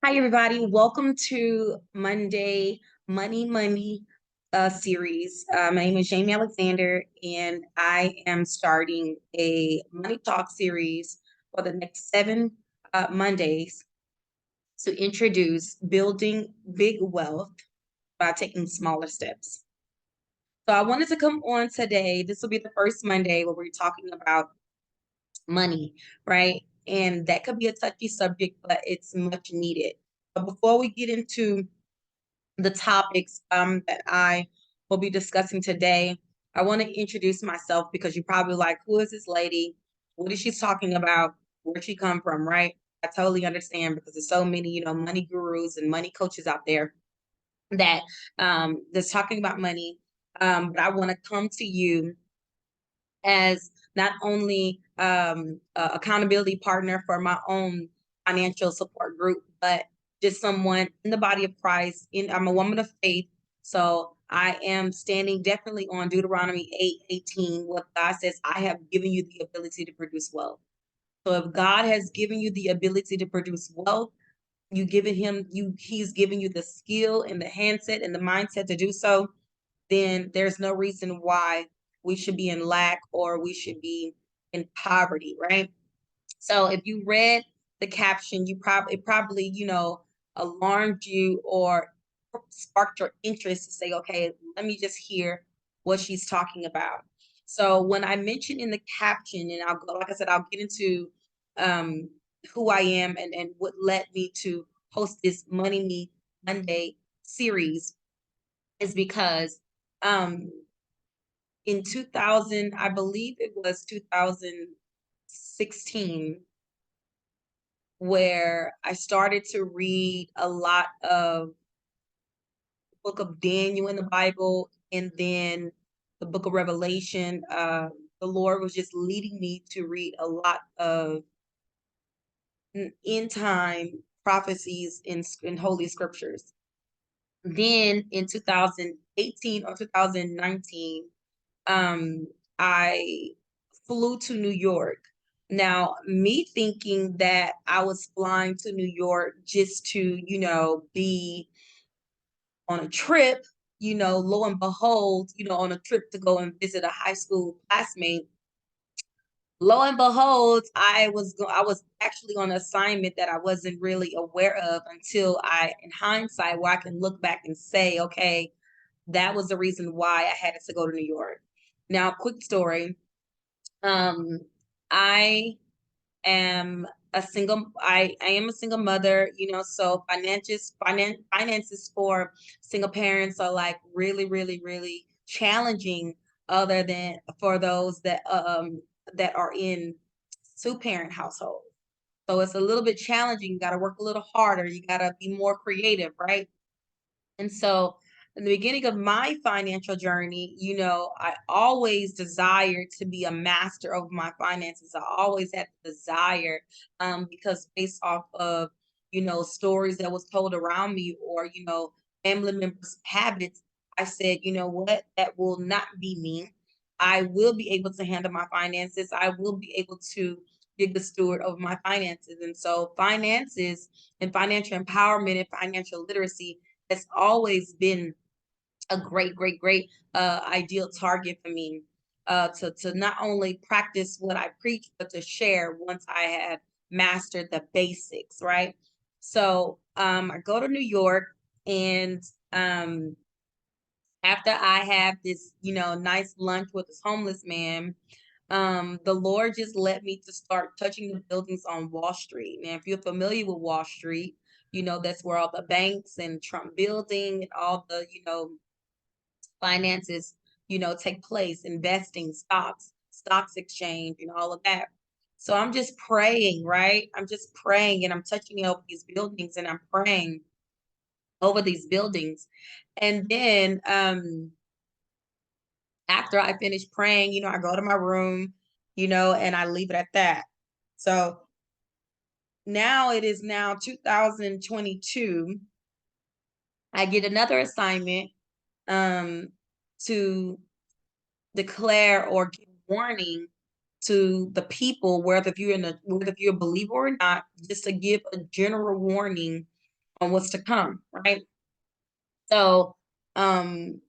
Hi, everybody. Welcome to Monday Money Money series. My name is Jamie Alexander, and I am starting a Money Talk series for the next seven Mondays to introduce building big wealth by taking smaller steps. So I wanted to come on today. This will be the first Monday where we're talking about money, right? And that could be a touchy subject, but it's much needed. But before we get into the topics that I will be discussing today, I want to introduce myself because you're probably like, who is this lady? What is she talking about? Where'd she come from, right? I totally understand because there's so many, money gurus and money coaches out there that that's talking about money. But I want to come to you as not only a accountability partner for my own financial support group, but just someone in the body of Christ. I'm a woman of faith, so I am standing definitely on Deuteronomy 8:18, what God says, I have given you the ability to produce wealth. So if God has given you the ability to produce wealth, he's given you the skill and the handset and the mindset to do so, then there's no reason why we should be in lack or we should be in poverty, right? So if you read the caption, it probably, alarmed you or sparked your interest to say, okay, let me just hear what she's talking about. So when I mentioned in the caption, and I'll go, like I said, I'll get into um, who I am and what led me to host this Money Me Monday series is because um, in 2000, I believe it was 2016, where I started to read a lot of the book of Daniel in the Bible and then the book of Revelation. The Lord was just leading me to read a lot of end time prophecies in Holy Scriptures. Then in 2018 or 2019, um, I flew to New York. Now, me thinking that I was flying to New York just to, be on a trip, lo and behold, on a trip to go and visit a high school classmate. Lo and behold, I was actually on an assignment that I wasn't really aware of until in hindsight, where I can look back and say, okay, that was the reason why I had to go to New York. Now, quick story. Um, I I am a single mother, so finances for single parents are like really, really, really challenging other than for those that are in two-parent households. So it's a little bit challenging. You got to work a little harder. You got to be more creative, right? And so in the beginning of my financial journey, I always desired to be a master of my finances. I always had the desire because based off of, stories that was told around me or, family members' habits, I said, you know what, that will not be me. I will be able to handle my finances. I will be able to be the steward of my finances. And so finances and financial empowerment and financial literacy has always been a great ideal target for me to not only practice what I preach, but to share once I had mastered the basics, right? So I go to New York, and um, after I have this, nice lunch with this homeless man, the Lord just led me to start touching the buildings on Wall Street. Now, if you're familiar with Wall Street, that's where all the banks and Trump building and all the, finances, take place, investing, stocks exchange, and all of that. So I'm just praying, right? I'm just praying and I'm touching over these buildings and I'm praying over these buildings. And then after I finish praying, I go to my room, and I leave it at that. So now it is now 2022. I get another assignment um, to declare or give warning to the people, whether if you're a believer or not, just to give a general warning on what's to come, right? So, um,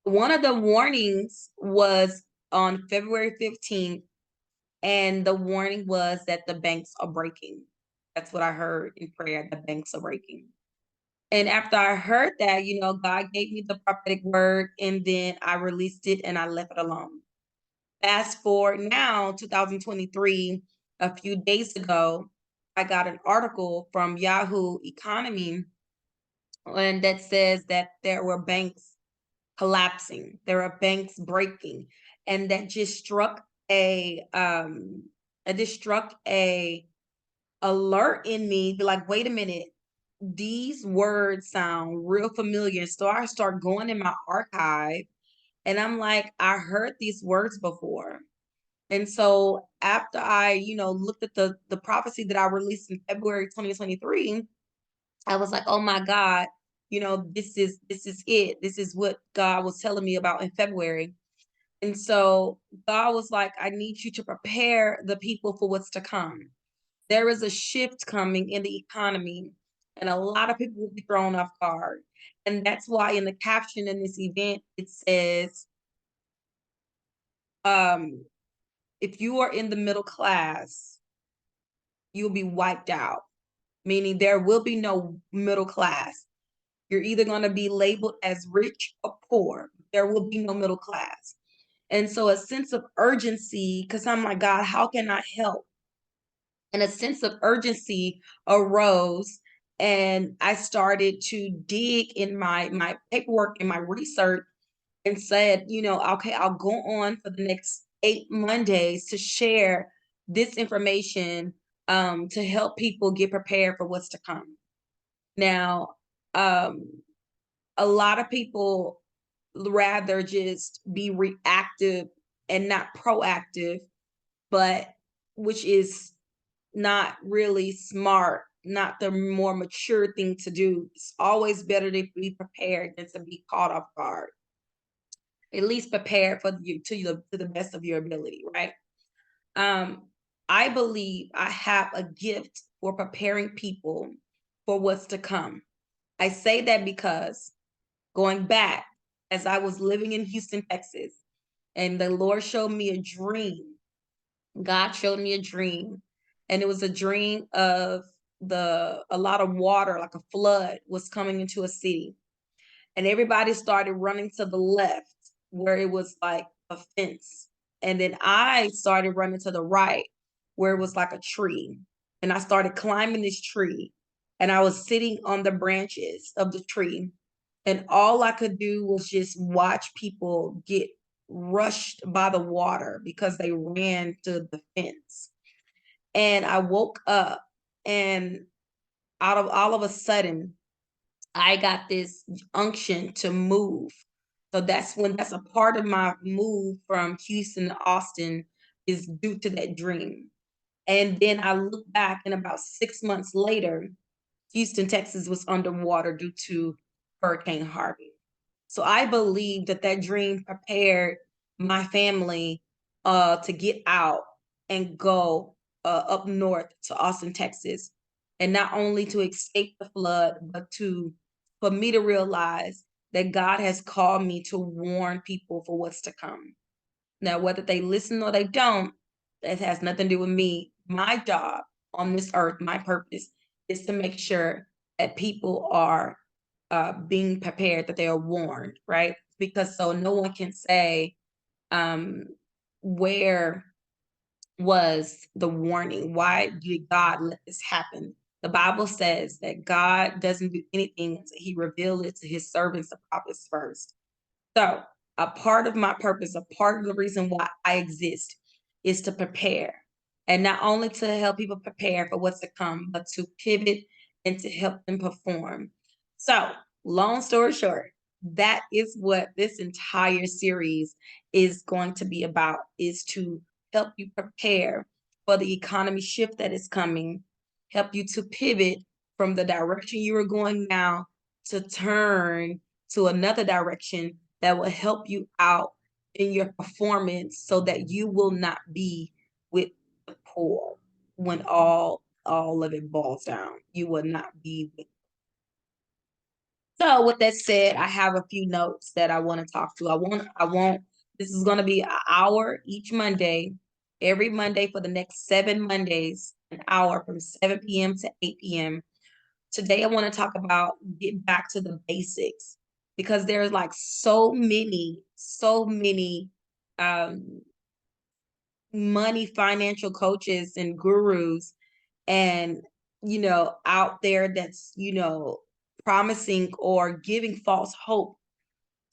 one of the warnings was on February 15th, and the warning was that the banks are breaking. That's what I heard in prayer, the banks are breaking. And after I heard that, God gave me the prophetic word, and then I released it and I left it alone. Fast forward now, 2023, a few days ago, I got an article from Yahoo Economy, and that says that there were banks collapsing, there are banks breaking, and that just struck a alert in me, be like, wait a minute, these words sound real familiar. So I start going in my archive, and I'm like, I heard these words before. And so after I, looked at the prophecy that I released in February 2023, I was like, oh my God, this is it. This is what God was telling me about in February. And so God was like, I need you to prepare the people for what's to come. There is a shift coming in the economy, and a lot of people will be thrown off guard. And that's why in the caption in this event, it says, um, if you are in the middle class, you'll be wiped out, meaning there will be no middle class. You're either going to be labeled as rich or poor. There will be no middle class. And so a sense of urgency, because I'm like, God, how can I help? And a sense of urgency arose. And I started to dig in my paperwork and my research, and said, okay, I'll go on for the next 8 Mondays to share this information, to help people get prepared for what's to come. Now, um, a lot of people rather just be reactive and not proactive, but which is not really smart, not the more mature thing to do. It's always better to be prepared than to be caught off guard. At least prepared for you to the best of your ability, right? Um, I believe I have a gift for preparing people for what's to come. I say that because going back, as I was living in Houston, Texas, and the Lord showed me a dream. God showed me a dream, and it was a dream of a lot of water, like a flood, was coming into a city, and everybody started running to the left where it was like a fence. And then I started running to the right where it was like a tree. And I started climbing this tree, and I was sitting on the branches of the tree. And all I could do was just watch people get rushed by the water because they ran to the fence. And I woke up, and out of all of a sudden, I got this unction to move. So that's a part of my move from Houston to Austin, is due to that dream. And then I look back, and about 6 months later, Houston, Texas was underwater due to Hurricane Harvey. So I believe that that dream prepared my family, to get out and go, up north to Austin, Texas, and not only to escape the flood, but for me to realize that God has called me to warn people for what's to come. Now, whether they listen or they don't, that has nothing to do with me. My job on this earth, my purpose, is to make sure that people are, being prepared, that they are warned, right? Because so no one can say, um, where was the warning? Why did God let this happen? The Bible says that God doesn't do anything until he revealed it to his servants, the prophets first. So, a part of my purpose, a part of the reason why I exist, is to prepare. And not only to help people prepare for what's to come, but to pivot and to help them perform. So, long story short, that is what this entire series is going to be about, is to help you prepare for the economy shift that is coming, help you to pivot from the direction you are going now, to turn to another direction that will help you out in your performance, so that you will not be with the poor when all of it boils down. You will not be with. So with that said, I have a few notes that I want to talk to. This is going to be an hour each Monday, every Monday for the next 7 Mondays, an hour from 7 p.m. to 8 p.m. Today, I want to talk about getting back to the basics because there's like so many um, money financial coaches and gurus and out there that's promising or giving false hope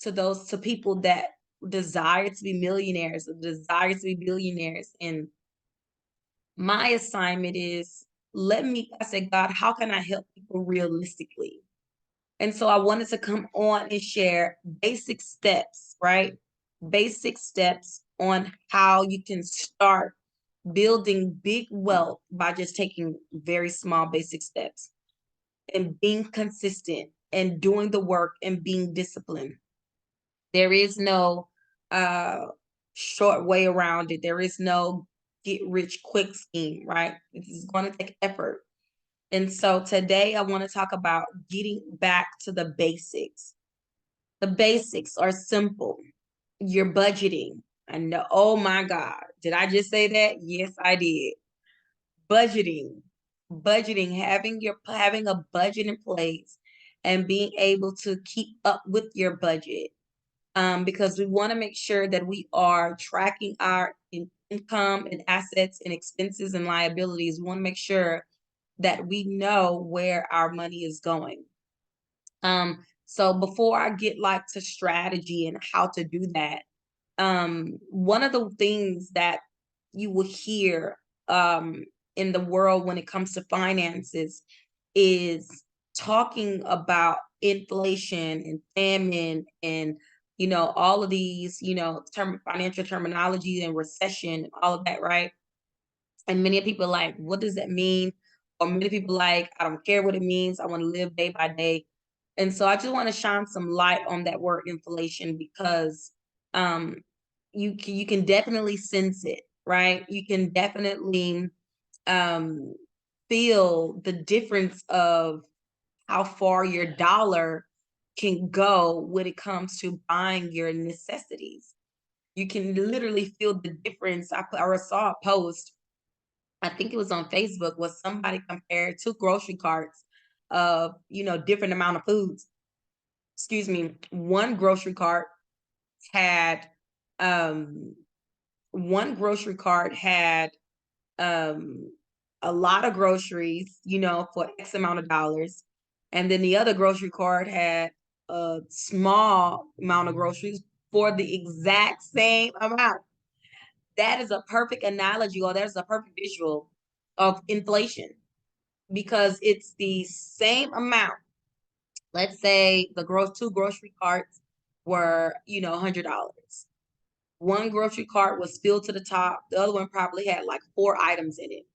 to people that desire to be millionaires or desire to be billionaires. And my assignment is, I said, God, how can I help people realistically? And so I wanted to come on and share basic steps, right? Basic steps on how you can start building big wealth by just taking very small basic steps and being consistent and doing the work and being disciplined. There is no uh short way around it. There is no get rich quick scheme, right? This is going to take effort. And so today I want to talk about getting back to the basics. The basics are simple. You're budgeting. I know, oh my God, did I just say that? Yes, I did. Budgeting. Budgeting, having a budget in place and being able to keep up with your budget. Because we want to make sure that we are tracking our income and assets and expenses and liabilities. We want to make sure that we know where our money is going. So before I get like to strategy and how to do that, one of the things that you will hear in the world when it comes to finances is talking about inflation and famine and all of these financial terminology and recession and all of that, right? And many people like, what does that mean? Or many people like, I don't care what it means. I want to live day by day. And so I just want to shine some light on that word inflation because um you can definitely sense it, right? You can definitely um feel the difference of how far your dollar can go when it comes to buying your necessities. You can literally feel the difference. I saw a post, I think it was on Facebook, was somebody compared two grocery carts of, different amount of foods. Excuse me. One grocery cart had, um, one grocery cart had, um, a lot of groceries, for X amount of dollars. And then the other grocery cart had a small amount of groceries for the exact same amount. That is a perfect analogy, or there's a perfect visual of inflation because it's the same amount. Let's say two grocery carts were, $100. One grocery cart was filled to the top. The other one probably had like four items in it.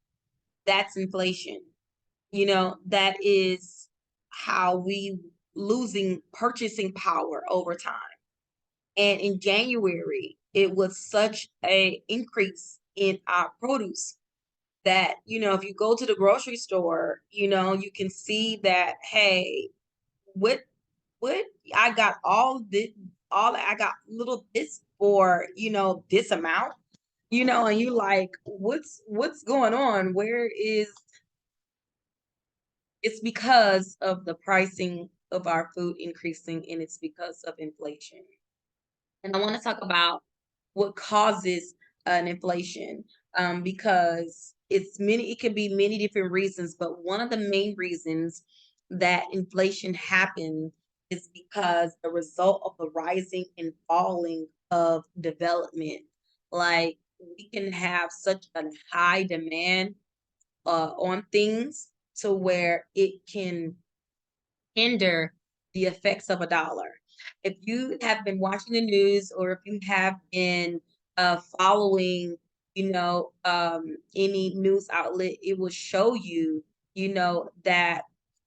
That's inflation. That is how we losing purchasing power over time. And in January, it was such a increase in our produce that, if you go to the grocery store, you can see that, hey, what what I got all I got little this for, this amount, and you like, what's going on? Where is It's because of the pricing of our food increasing, and it's because of inflation. And I want to talk about what causes an inflation, because it can be many different reasons, but one of the main reasons that inflation happens is because the result of the rising and falling of development. Like, we can have such a high demand on things to where it can hinder the effects of a dollar. If you have been watching the news or if you have been following, any news outlet, it will show you, that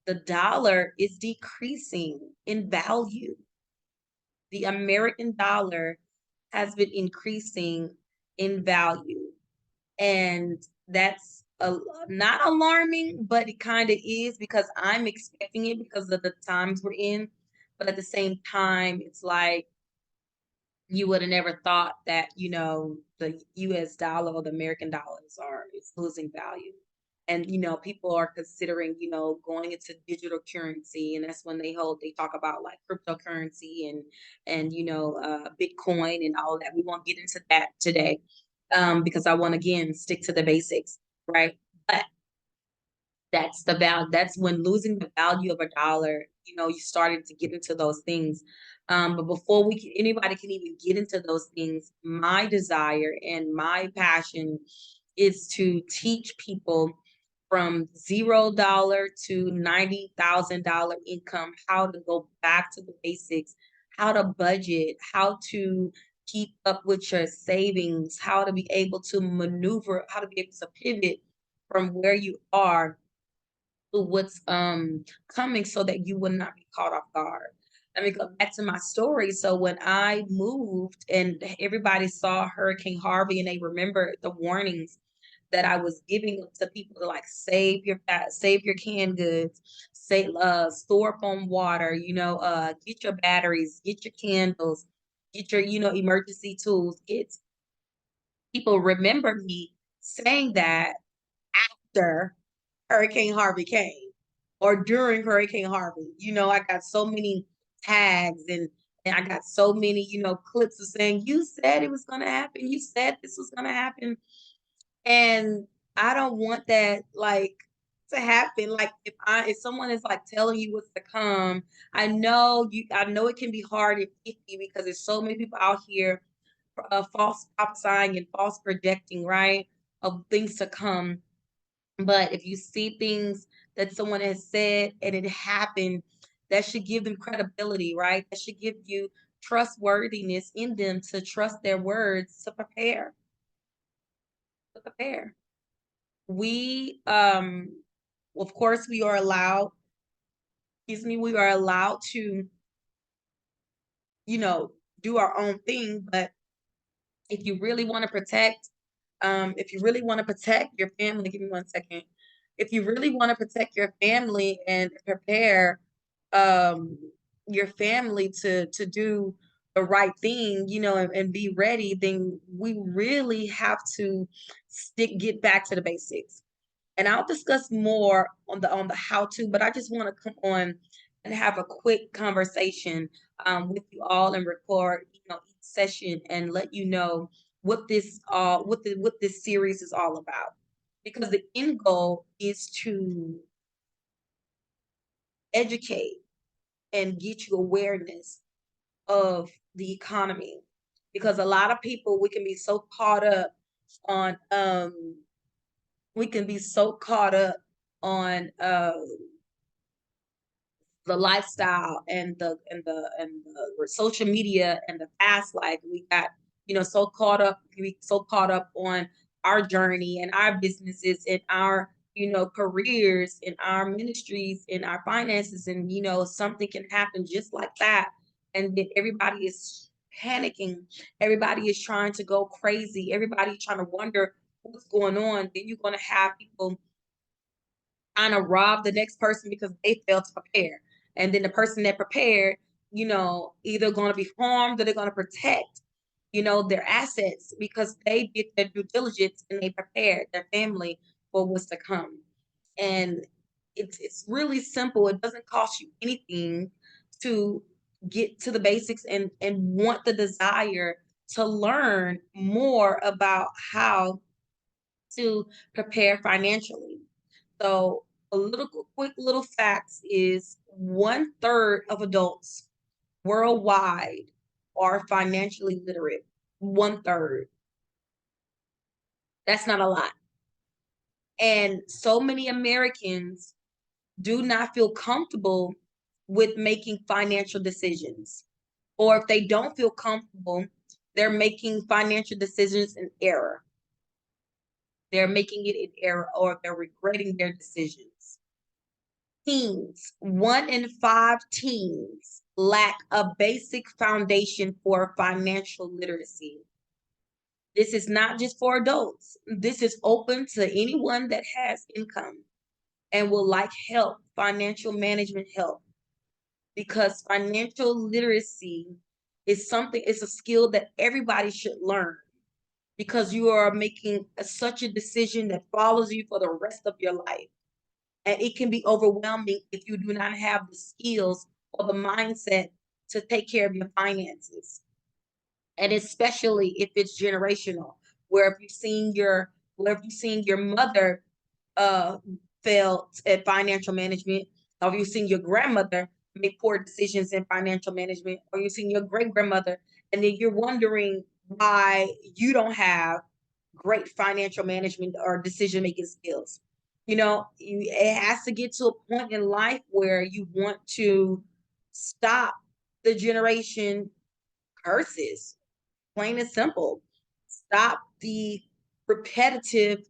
the dollar is decreasing in value. The American dollar has been increasing in value. And that's not alarming, but it kind of is because I'm expecting it because of the times we're in. But at the same time, it's like you would have never thought that, the US dollar or the American dollars are is losing value. And people are considering, going into digital currency, and that's when they talk about like cryptocurrency and Bitcoin and all of that. We won't get into that today, because I want to again stick to the basics, right? But that's the value. That's when losing the value of a dollar, you started to get into those things. But before anybody can even get into those things, my desire and my passion is to teach people from $0 to $90,000 income how to go back to the basics, how to budget, how to keep up with your savings, how to be able to maneuver, how to be able to pivot from where you are to what's coming so that you will not be caught off guard. Let me go back to my story. So when I moved and everybody saw Hurricane Harvey and they remember the warnings that I was giving to people to like save your canned goods, store up on water, get your batteries, get your candles, get your, emergency tools. It's People remember me saying that after Hurricane Harvey came or during Hurricane Harvey. I got so many tags and I got so many, clips of saying, you said it was going to happen. You said this was going to happen. And I don't want that like to happen. Like if someone is like telling you what's to come, I know it can be hard and iffy because there's so many people out here false prophesying and false projecting, right? Of things to come. But if you see things that someone has said and it happened, that should give them credibility, right? That should give you trustworthiness in them to trust their words to prepare. To prepare. We of course we are allowed, we are allowed to, you know, do our own thing, but if you really want to protect, if you really want to protect your family, give me 1 second. If you really want to protect your family and prepare um, your family to do the right thing, and be ready, then we really have to get back to the basics. And I'll discuss more on the how to, but I just want to come on and have a quick conversation with you all and record, each session and let you know what this series is all about. Because the end goal is to educate and get you awareness of the economy. Because a lot of people we can be so caught up on we can be so caught up on the lifestyle and the social media and the fast life. We got so caught up on our journey and our businesses and our careers and our ministries and our finances, and something can happen just like that, and then everybody is panicking, everybody is trying to go crazy, everybody trying to wonder what's going on. Then you're going to have people trying to rob the next person because they failed to prepare. And then the person that prepared, either going to be harmed or they're going to protect, their assets because they did their due diligence and they prepared their family for what's to come. And it's really simple. It doesn't cost you anything to get to the basics and want the desire to learn more about how to prepare financially. So a little quick little facts is 1/3 of adults worldwide are financially literate. 1/3. That's not a lot. And so many Americans do not feel comfortable with making financial decisions. Or if they don't feel comfortable, they're making financial decisions in error. They're making it in error or they're regretting their decisions. Teens, 1 in 5 teens lack a basic foundation for financial literacy. This is not just for adults. This is open to anyone that has income and will like help, financial management help. because financial literacy is something, it's a skill that everybody should learn because you are making such a decision that follows you for the rest of your life. And it can be overwhelming if you do not have the skills or the mindset to take care of your finances. And especially if it's generational, where if you've seen your mother uh failed at financial management, or you've seen your grandmother make poor decisions in financial management, or you've seen your great grandmother, and then you're wondering why you don't have great financial management or decision making skills. It has to get to a point in life where you want to stop the generation curses, plain and simple. Stop the repetitive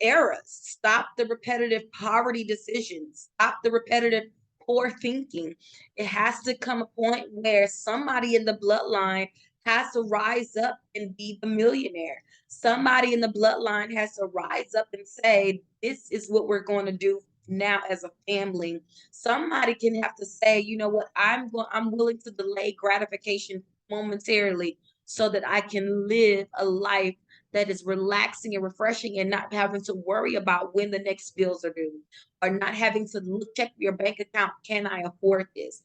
errors. Stop the repetitive poverty decisions. Stop the repetitive poor thinking. It has to come a point where somebody in the bloodline has to rise up and be the millionaire. Somebody in the bloodline has to rise up and say, this is what we're going to do now as a family. Somebody can have to say, you know what, I'm willing to delay gratification momentarily so that I can live a life that is relaxing and refreshing and not having to worry about when the next bills are due or not having to check your bank account. Can I afford this?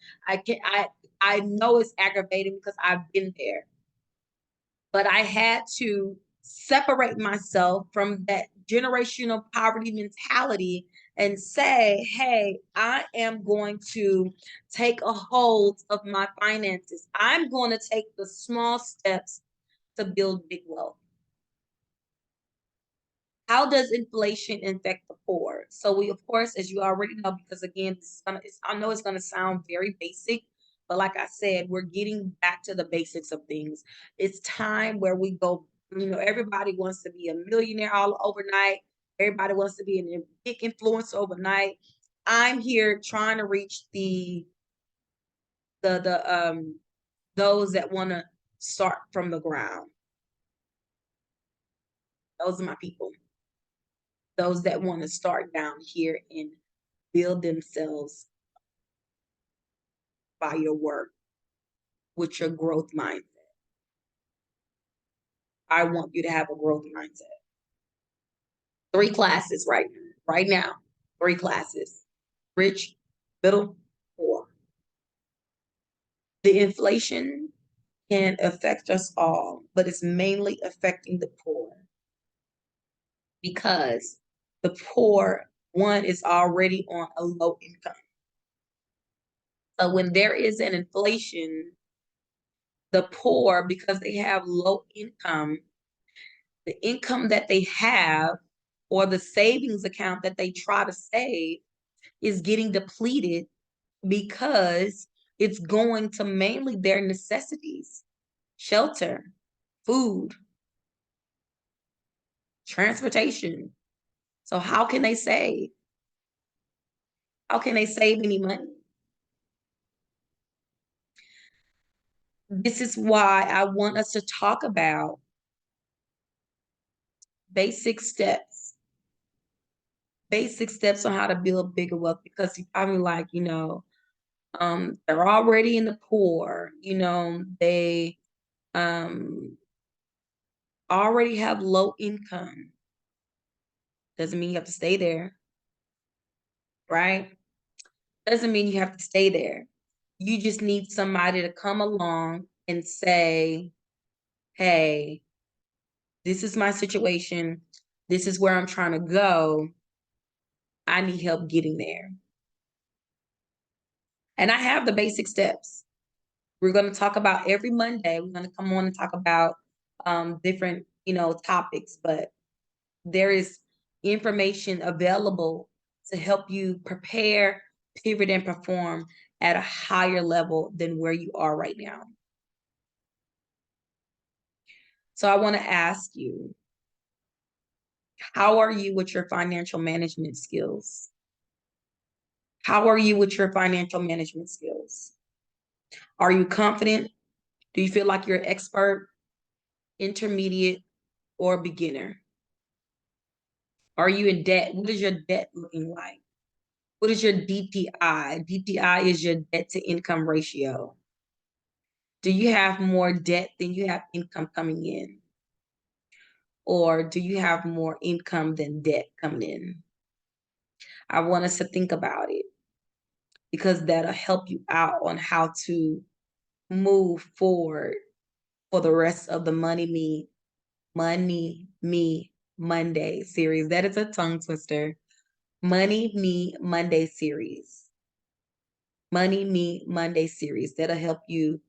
I know it's aggravating because I've been there, but I had to separate myself from that generational poverty mentality and say, hey, I am going to take a hold of my finances. I'm going to take the small steps to build big wealth. How does inflation affect the poor? So we, of course, as you already know, because again, I know it's gonna sound very basic, but like I said, we're getting back to the basics of things. It's time where we go, everybody wants to be a millionaire all overnight. Everybody wants to be a big influencer overnight. I'm here trying to reach the those that want to start from the ground. Those are my people. Those that want to start down here and build themselves by your work with your growth mindset. I want you to have a growth mindset. 3 classes right now. 3 classes. Rich, middle, poor. The inflation can affect us all, but it's mainly affecting the poor because the poor, one, is already on a low income. So when there is an inflation, the poor, because they have low income, the income that they have or the savings account that they try to save is getting depleted because it's going to mainly their necessities: shelter, food, transportation. So how can they save? How can they save any money? This is why I want us to talk about basic steps, basic steps on how to build bigger wealth, because you probably like, they're already in the poor, they um already have low income. Doesn't mean you have to stay there, right? Doesn't mean you have to stay there. You just need somebody to come along and say, hey, this is my situation. This is where I'm trying to go. I need help getting there. And I have the basic steps. We're going to talk about every Monday. We're going to come on and talk about different, topics, but there is information available to help you prepare, pivot, and perform at a higher level than where you are right now. So I want to ask you, how are you with your financial management skills? How are you with your financial management skills? Are you confident? Do you feel like you're expert, intermediate, or beginner? Are you in debt? What is your debt looking like? What is your DTI? DTI is your debt to income ratio. Do you have more debt than you have income coming in? Or do you have more income than debt coming in? I want us to think about it because that'll help you out on how to move forward for the rest of the Money Me Monday series. That is a tongue twister. Money Me Monday series. Money Me Monday series. That'll help you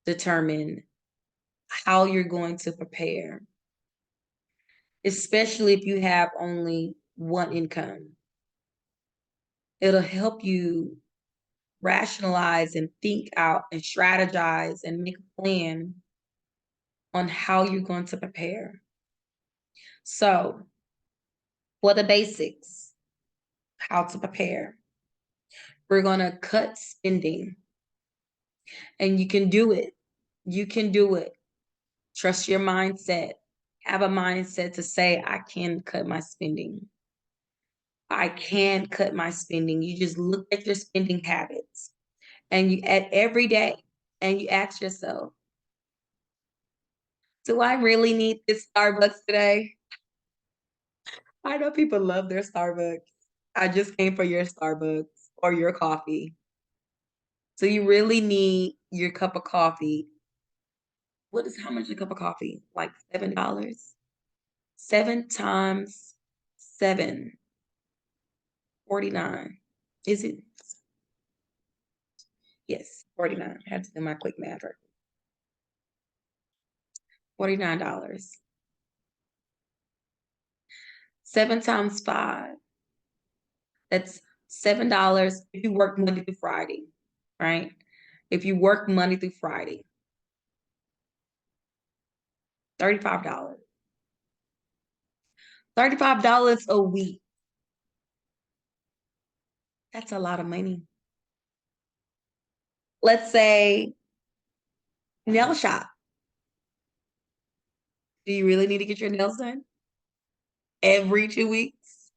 determine how you're going to prepare, especially if you have only one income. It'll help you rationalize and think out and strategize and make a plan on how you're going to prepare. So, for the basics, how to prepare, we're going to cut spending, and you can do it. You can do it. Trust your mindset. Have a mindset to say, I can cut my spending. I can cut my spending. You just look at your spending habits and you at every day and you ask yourself, do I really need this Starbucks today? I know people love their Starbucks. I just came for your Starbucks or your coffee. So you really need your cup of coffee. What is how much a cup of coffee? Like $7? 7 times 7, 49. Is it? Yes, 49. I had to do my quick math. $49. 7 times 5. That's $7 if you work Monday through Friday, right? If you work Monday through Friday, $35. $35 a week. That's a lot of money. Let's say nail shop. Do you really need to get your nails done every 2 weeks?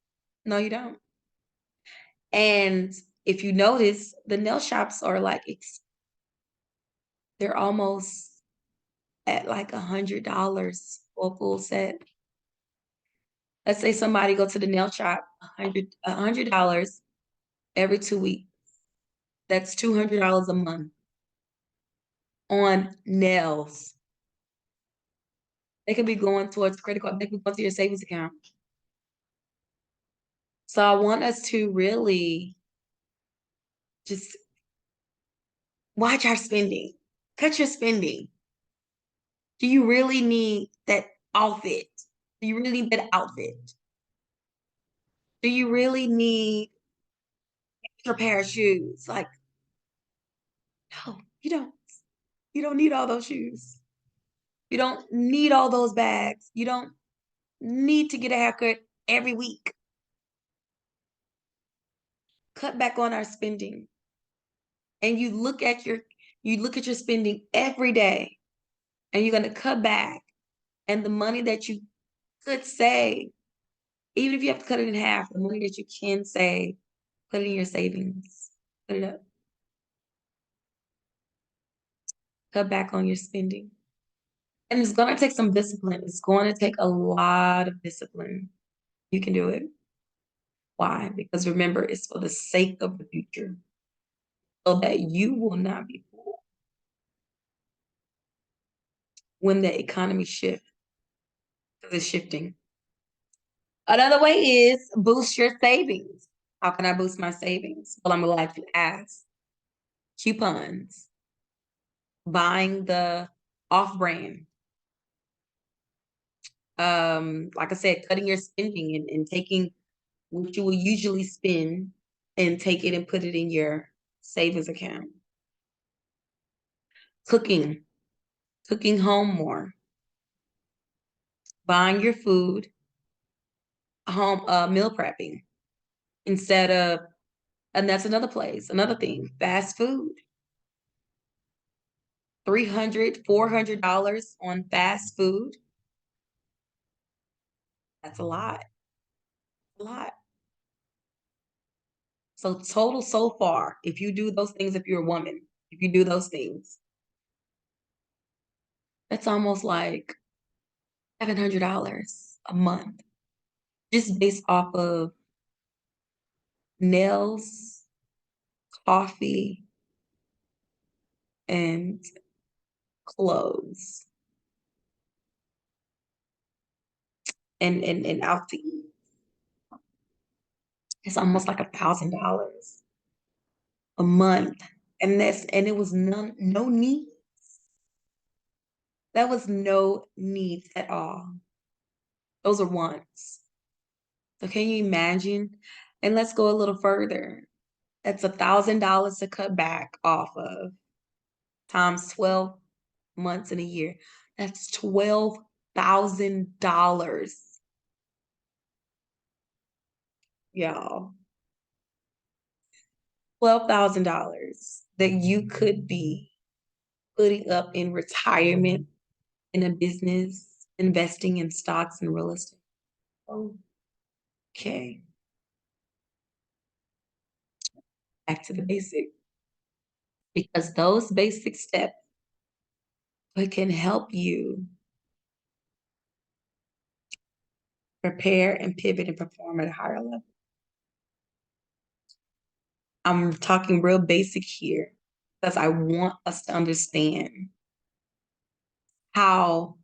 No, you don't. And if you notice, the nail shops are like they're almost at like $100 for a full set. Let's say somebody go to the nail shop, $100 every 2 weeks. That's $200 a month on nails. They could be going towards credit card. They could go to your savings account. So I want us to really just watch our spending. Cut your spending. Do you really need that outfit? Do you really need that outfit? Do you really need extra pair of shoes? Like, no, you don't. You don't need all those shoes. You don't need all those bags. You don't need to get a haircut every week. Cut back on our spending. And you look at your spending every day and you're going to cut back, and the money that you could save, even if you have to cut it in half, the money that you can save, put it in your savings. Put it up. Cut back on your spending. And it's going to take some discipline. It's going to take a lot of discipline. You can do it. Why? Because remember, it's for the sake of the future, so that you will not be poor when the economy shifts, because it's shifting. Another way is boost your savings. How can I boost my savings? Well, I'm glad you asked. Coupons, buying the off-brand. Like I said, cutting your spending and taking what you will usually spend and take it and put it in your savings account. Cooking, cooking home more. Buying your food, home meal prepping instead of, and that's another place, another thing, fast food. $300, $400 on fast food. That's a lot. A lot. So total so far, if you do those things, if you're a woman, if you do those things, that's almost like $700 a month, just based off of nails, coffee, and clothes, and out to eat. It's almost like $1,000 a month. And it was no need. That was no needs at all. Those are wants. So can you imagine? And let's go a little further. That's $1,000 to cut back off of times 12 months in a year. That's $12,000, y'all. $12,000 that you could be putting up in retirement, in a business, investing in stocks and real estate. Okay, back to the basic. Because those basic steps can help you prepare and pivot and perform at a higher level. I'm talking real basic here because I want us to understand how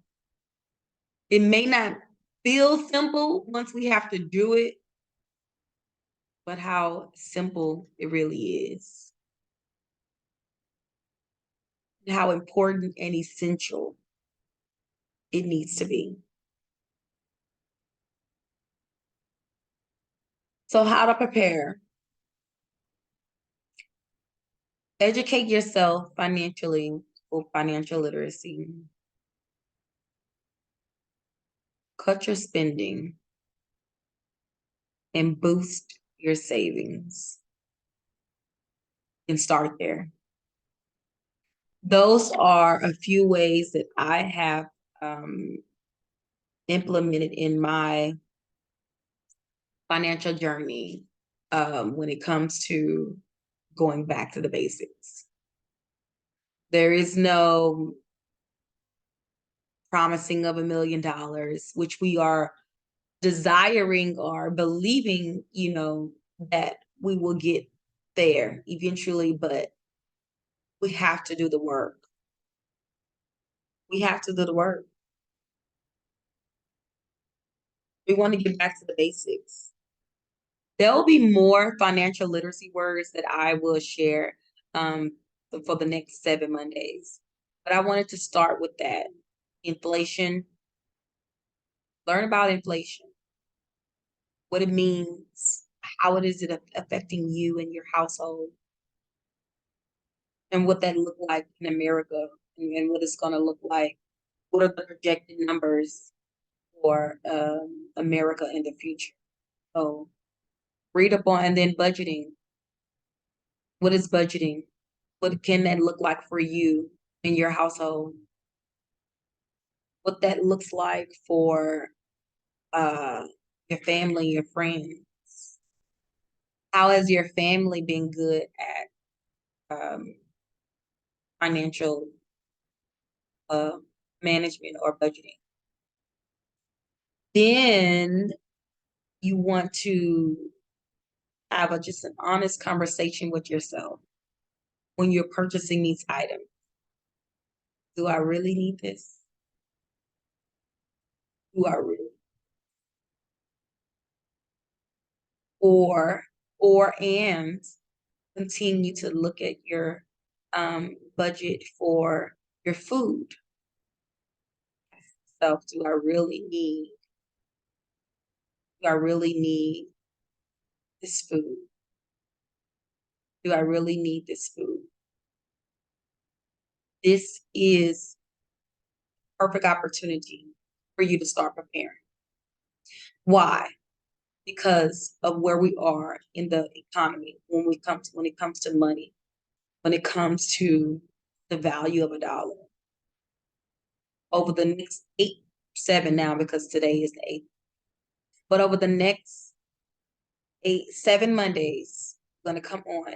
it may not feel simple once we have to do it, but how simple it really is, and how important and essential it needs to be. So, how to prepare? Educate yourself financially for financial literacy. Cut your spending and boost your savings and start there. Those are a few ways that I have implemented in my financial journey when it comes to going back to the basics. There is no promising of $1 million, which we are desiring or believing, that we will get there eventually, but we have to do the work. We have to do the work. We want to get back to the basics. There will be more financial literacy words that I will share for the next 7 Mondays. But I wanted to start with that. Inflation. Learn about inflation, what it means, how it is affecting you and your household, and what that look like in America, and what it's going to look like. What are the projected numbers for America in the future? So read up on, and then budgeting. What is budgeting? What can that look like for you in your household? What that looks like for uh, your family, your friends. How has your family been good at financial uh, management or budgeting? Then you want to have just an honest conversation with yourself when you're purchasing these items. Do I really need this? Do I really? Or and continue to look at your budget for your food. So do I really need this food? Do I really need this food? This is perfect opportunity for you to start preparing. Why? Because of where we are in the economy when it comes to money, when it comes to the value of a dollar. Over the next 7 now, because today is the 8th, but over the next 7 Mondays, going to come on.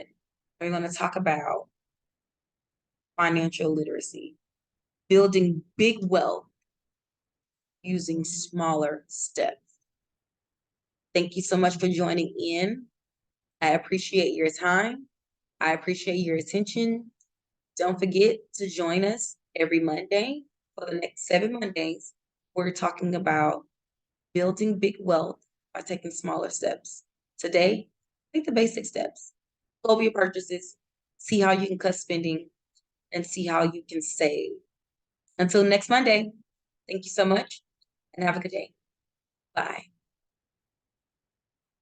We're going to talk about financial literacy, building big wealth using smaller steps. Thank you so much for joining in. I appreciate your time. I appreciate your attention. Don't forget to join us every Monday for the next 7 Mondays. We're talking about building big wealth by taking smaller steps. Today, take the basic steps. Go over your purchases, see how you can cut spending, and see how you can save. Until next Monday, thank you so much and have a good day. Bye.